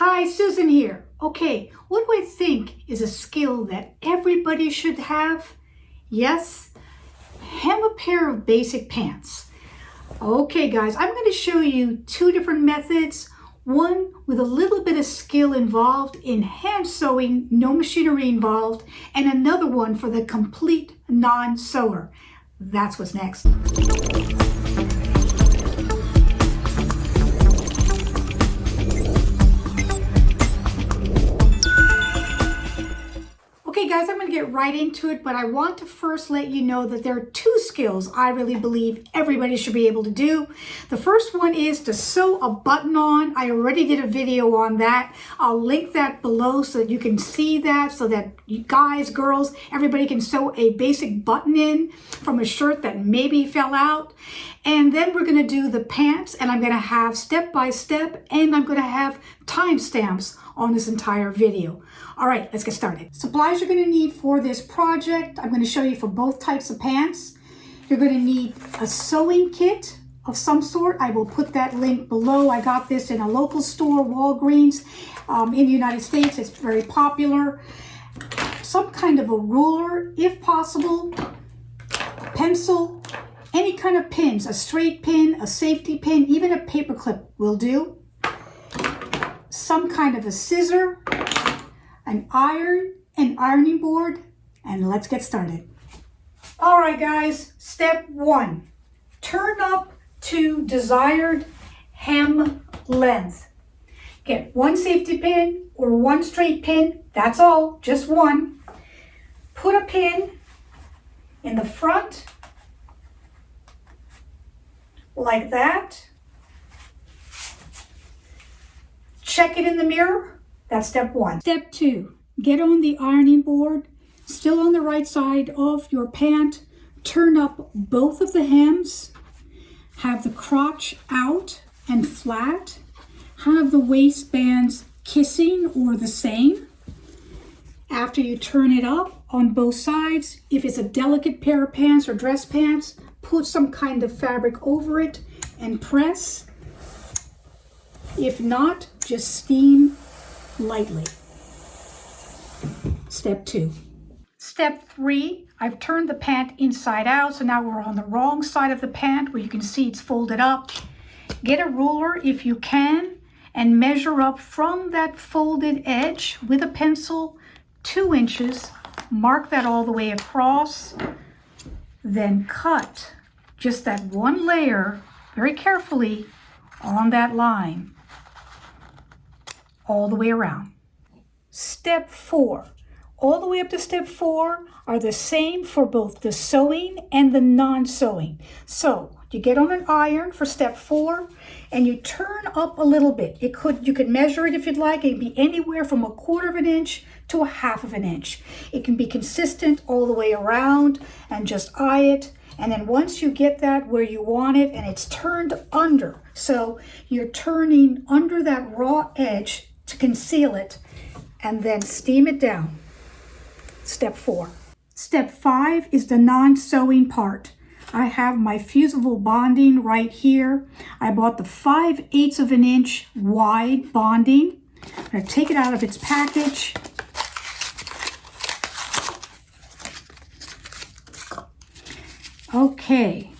Hi, Susan here. Okay, what do I think is a skill that everybody should have? Yes, hem a pair of basic pants. Okay guys, I'm going to show you two different methods. One with a little bit of skill involved in hand sewing, no machinery involved, and another one for the complete non-sewer. That's what's next. Okay guys, I'm going to get right into it, but I want to first let you know that there are two skills I really believe everybody should be able to do. The first one is to sew a button on. I already did a video on that. I'll link that below so that you can see that, so that you guys, girls, everybody can sew a basic button in from a shirt that maybe fell out. And then we're going to do the pants, and I'm going to have step by step, and I'm going to have timestamps on this entire video. All right, let's get started. Supplies you're going to need for this project, I'm going to show you for both types of pants. You're going to need a sewing kit of some sort. I will put that link below. I got this in a local store, Walgreens, in the United States. It's very popular. Some kind of a ruler, if possible, pencil, any kind of pins, a straight pin, a safety pin, even a paper clip will do. Some kind of a scissor, an iron, an ironing board, and let's get started. All right, guys, step one, turn up to desired hem length. Get one safety pin or one straight pin, that's all, just one. Put a pin in the front, like that. Check it in the mirror. That's step one. Step two, get on the ironing board, still on the right side of your pant. Turn up both of the hems. Have the crotch out and flat. Have the waistbands kissing or the same. After you turn it up on both sides, if it's a delicate pair of pants or dress pants, put some kind of fabric over it and press. If not, just steam lightly. Step two. Step three, I've turned the pant inside out, so now we're on the wrong side of the pant where you can see it's folded up. Get a ruler if you can and measure up from that folded edge with a pencil 2 inches. Mark that all the way across, then cut just that one layer very carefully on that line all the way around. Step four. All the way up to step four are the same for both the sewing and the non-sewing. So you get on an iron for step four and you turn up a little bit. You could measure it if you'd like. It can be anywhere from 1/4 of an inch to 1/2 of an inch. It can be consistent all the way around and just eye it. And then once you get that where you want it and it's turned under, so you're turning under that raw edge to conceal it, and then steam it down. Step four. Step five is the non-sewing part. I have my fusible bonding right here. I bought the 5/8 of an inch wide bonding. I'm going to take it out of its package. Okay.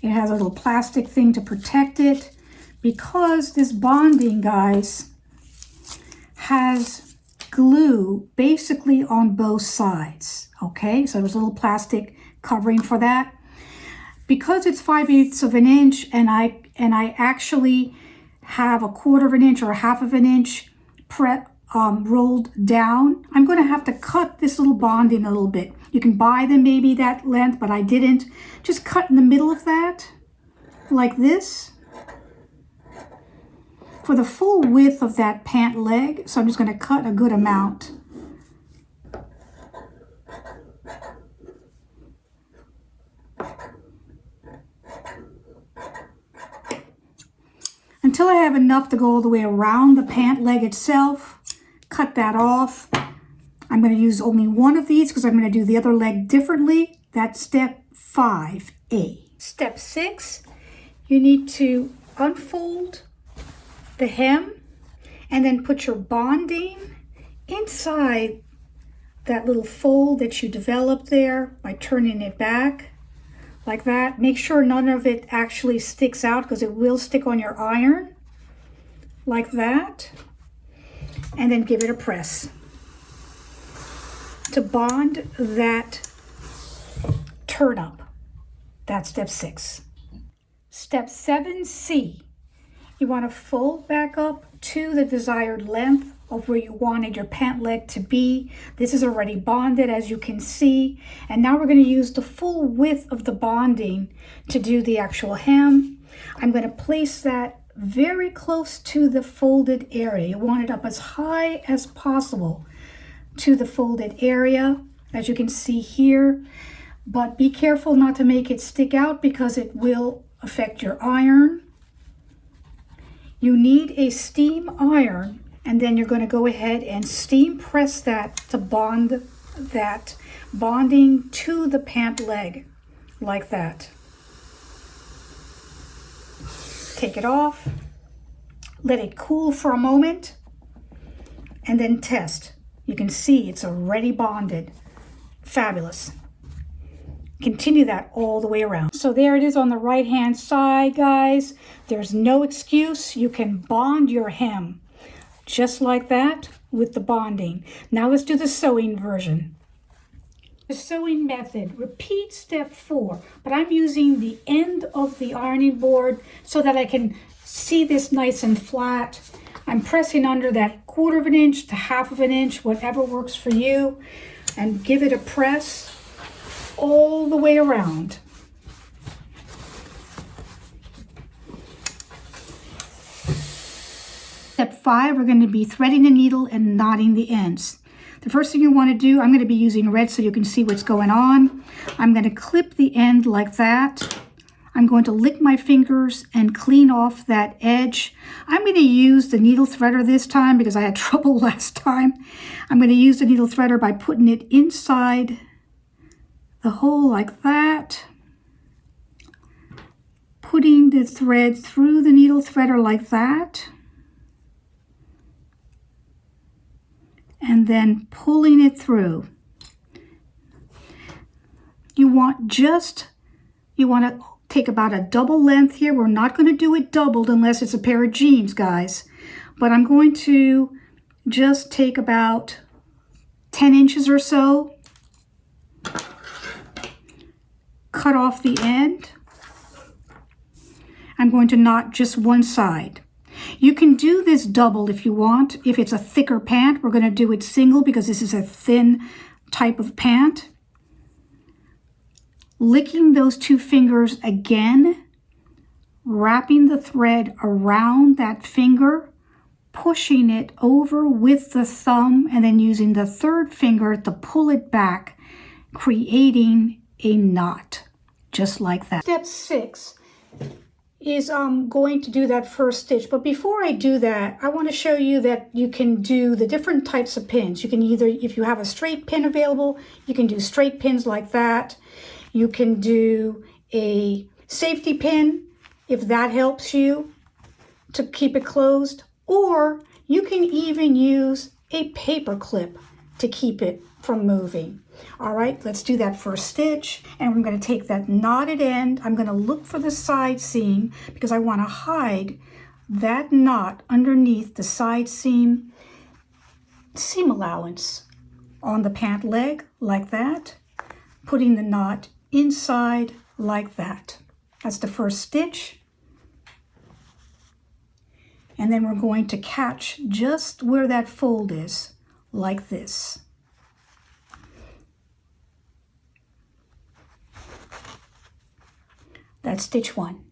It has a little plastic thing to protect it because this bonding, guys, has glue basically on both sides. Okay, so there's a little plastic covering for that. Because it's 5/8 of an inch and I actually have 1/4 of an inch or 1/2 of an inch rolled down, I'm going to have to cut this little bonding a little bit. You can buy them maybe that length, but I didn't. Just cut in the middle of that, like this, for the full width of that pant leg. So I'm just going to cut a good amount. Until I have enough to go all the way around the pant leg itself. Cut that off. I'm going to use only one of these because I'm going to do the other leg differently. That's step 5A. Step 6, you need to unfold the hem and then put your bonding inside that little fold that you developed there by turning it back like that. Make sure none of it actually sticks out because it will stick on your iron like that. And then give it a press to bond that turn up. That's step 6. Step 7C, you want to fold back up to the desired length of where you wanted your pant leg to be. This is already bonded, as you can see. And now we're going to use the full width of the bonding to do the actual hem. I'm going to place that very close to the folded area. You want it up as high as possible to the folded area, as you can see here. But be careful not to make it stick out because it will affect your iron. You need a steam iron, and then you're going to go ahead and steam press that to bond that bonding to the pant leg like that. Take it off, let it cool for a moment, and then test. You can see it's already bonded. Fabulous. Continue that all the way around. So there it is on the right hand side, guys. There's no excuse. You can bond your hem just like that with the bonding. Now let's do the sewing version. The sewing method, repeat step 4, but I'm using the end of the ironing board so that I can see this nice and flat. I'm pressing under that 1/4 of an inch to 1/2 of an inch, whatever works for you, and give it a press all the way around. Step 5, we're going to be threading the needle and knotting the ends. The first thing you want to do, I'm going to be using red so you can see what's going on. I'm going to clip the end like that. I'm going to lick my fingers and clean off that edge. I'm going to use the needle threader this time because I had trouble last time. I'm going to use the needle threader by putting it inside the hole like that. Putting the thread through the needle threader like that. And then pulling it through. You want to take about a double length here. We're not going to do it doubled unless it's a pair of jeans, guys. But I'm going to just take about 10 inches or so. Cut off the end. I'm going to knot just one side. You can do this double if you want. If it's a thicker pant, we're going to do it single because this is a thin type of pant. Licking those 2 fingers again, wrapping the thread around that finger, pushing it over with the thumb, and then using the 3rd finger to pull it back, creating a knot, just like that. Step 6 is going to do that first stitch. But before I do that, I want to show you that you can do the different types of pins. You can either, if you have a straight pin available, you can do straight pins like that. You can do a safety pin if that helps you to keep it closed. Or you can even use a paper clip to keep it from moving. All right, let's do that first stitch. And I'm going to take that knotted end. I'm going to look for the side seam because I want to hide that knot underneath the side seam allowance on the pant leg like that. Putting the knot inside like that. That's the first stitch. And then we're going to catch just where that fold is, like this. That's stitch 1.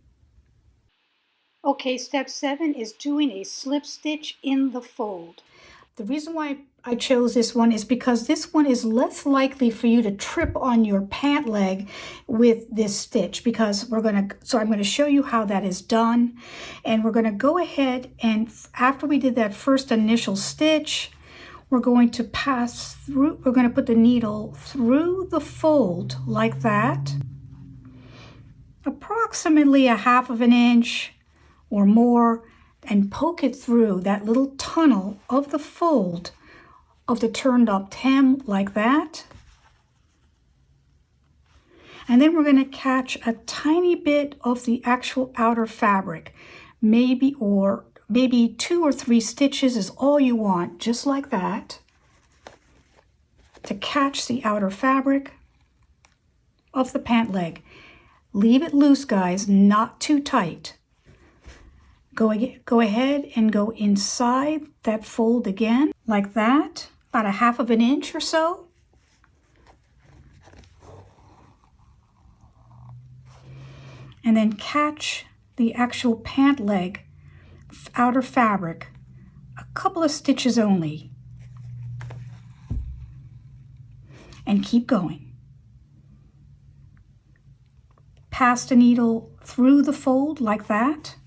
Okay, step 7 is doing a slip stitch in the fold. The reason why I chose this one is because this one is less likely for you to trip on your pant leg with this stitch, because I'm going to show you how that is done. And we're going to go ahead and after we did that first initial stitch, we're going to put the needle through the fold like that, approximately a 1/2 of an inch or more, and poke it through that little tunnel of the fold of the turned up hem like that. And then we're going to catch a tiny bit of the actual outer fabric, maybe 2 or 3 stitches is all you want, just like that, to catch the outer fabric of the pant leg. Leave it loose, guys, not too tight. Go ahead and go inside that fold again, like that, about 1/2 inch or so. And then catch the actual pant leg outer fabric, a couple of stitches only, and keep going. Pass the needle through the fold like that,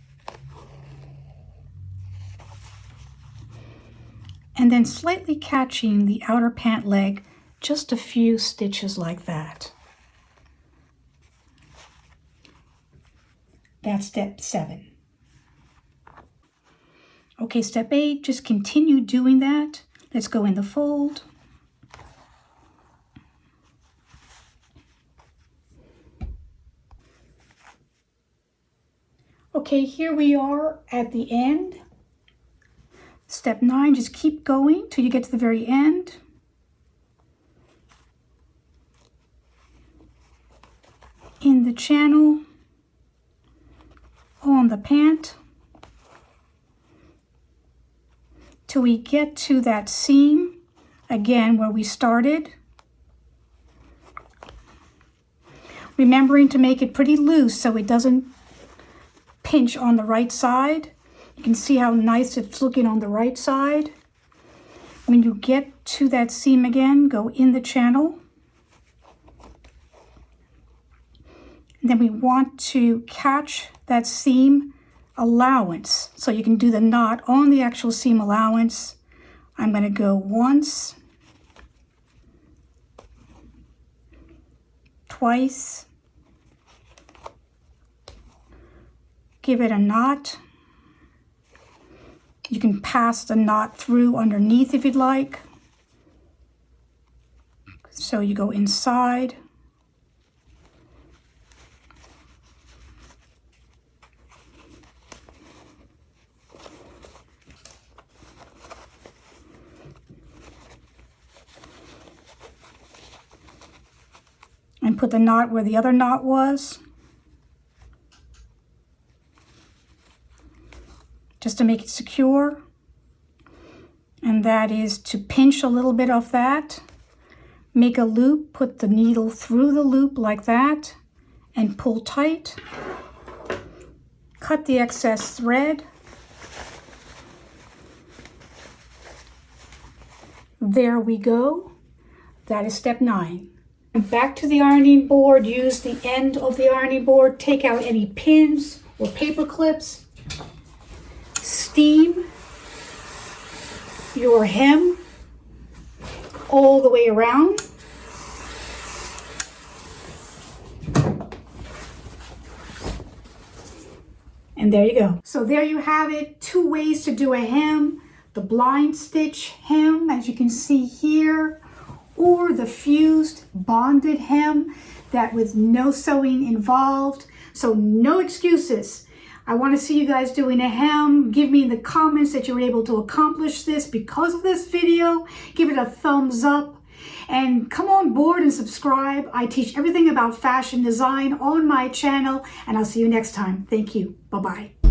and then slightly catching the outer pant leg, just a few stitches like that. That's step 7. Okay, step 8, just continue doing that. Let's go in the fold. Okay, here we are at the end. Step 9, just keep going till you get to the very end. In the channel, on the pant, till we get to that seam again where we started. Remembering to make it pretty loose so it doesn't pinch on the right side. You can see how nice it's looking on the right side. When you get to that seam again, go in the channel. And then we want to catch that seam allowance. So you can do the knot on the actual seam allowance. I'm going to go once, twice, give it a knot. You can pass the knot through underneath if you'd like. So you go inside. And put the knot where the other knot was, just to make it secure. And that is to pinch a little bit of that, make a loop, put the needle through the loop like that, and pull tight. Cut the excess thread. There we go. That is step 9. Back to the ironing board, use the end of the ironing board, take out any pins or paper clips, steam your hem all the way around. And there you go. So there you have it, 2 ways to do a hem. The blind stitch hem, as you can see here, or the fused bonded hem that with no sewing involved. So no excuses. I want to see you guys doing a hem. Give me in the comments that you were able to accomplish this because of this video. Give it a thumbs up and come on board and subscribe. I teach everything about fashion design on my channel, and I'll see you next time. Thank you. Bye-bye.